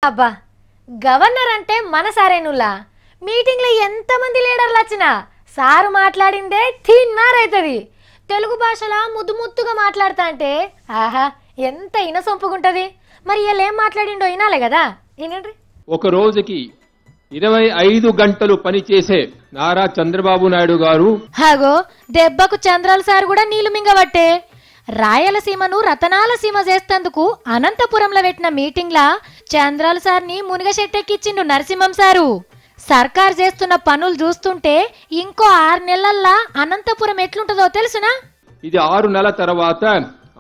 అబ్బా గవర్నర్ అంటే మన సారేనులా మీటింగ్ లో ఎంతమంది లీడర్లు వచ్చినా సారు మాట్లాడిందే తిన్నారైతది. తెలుగు భాషలో ముద్దు ముద్దుగా మాట్లాడతా అంటే ఆహా ఎంత ఇనసొంపుగుంటది. మరి ఇలా ఏం మాట్లాడిండో వినాలే కదా. వినండి. ఒక రోజుకి 25 గంటలు పని చేసే నారా చంద్రబాబు నాయుడు గారు హాగో దెబ్బకు చంద్రాల సార్ కూడా నీళ్లు మింగబట్టే. రాయలసీమను రతనాల సీమ చేస్తేందుకు అనంతపురంలో పెట్టిన మీటింగ్లా చంద్రాల సార్ని మునిగశెట్టెక్కిచ్చిండు నరసింహం సారు. సర్కార్ చేస్తున్న పనులు చూస్తుంటే ఇంకో 6 నెలల్లా అనంతపురం ఎట్లుంటుందో తెలుసునా? ఇది 6 నెలల తర్వాత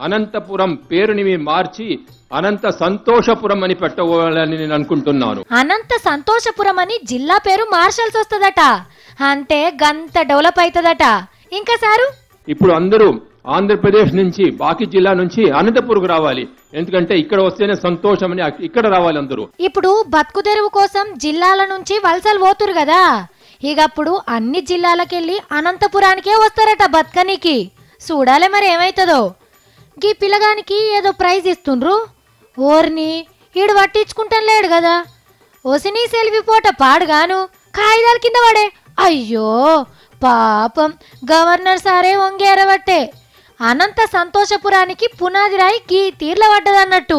అనంతపురం పేరుని మార్చి అనంత సంతోషపురం అని పెట్టవాలని నేను అనుకుంటున్నాను. అనంత సంతోషపురం అని జిల్లా పేరు మార్షల్స్ వస్తుందట. అంటే గంత డెవలప్ అవుతుందట. ఇంకా సారు ఇప్పుడు అందరూ ఆంధ్రప్రదేశ్ నుంచి బాకీ జిల్లా నుంచి అనంతపురంకు రావాలి. ఎందుకంటే ఇక్కడ వస్తేనే సంతోషం అని ఇక్కడ రావాలి అందరూ. ఇప్పుడు బతుకు తెరువు కోసం జిల్లాల నుంచి వలసలు పోతురు కదా. ఇకప్పుడు అన్ని జిల్లాలకెళ్ళి అనంతపురానికే వస్తారట బతకనికి. చూడాలి మరి ఏమైతుందో. గీ పిల్లగానికి ఏదో ప్రైజ్ ఇస్తుండ్రు. ఓర్ని ఈడు పట్టించుకుంటాను లేడు కదా. ఒసినీ సెల్వి పోట పాడుగాను కాగితాల కింద పడే. అయ్యో పాపం గవర్నర్ సారే వంగేరబట్టే. అనంత సంతోషపురానికి పునాది రాయి గీ తీర్ల పడ్డదన్నట్టు.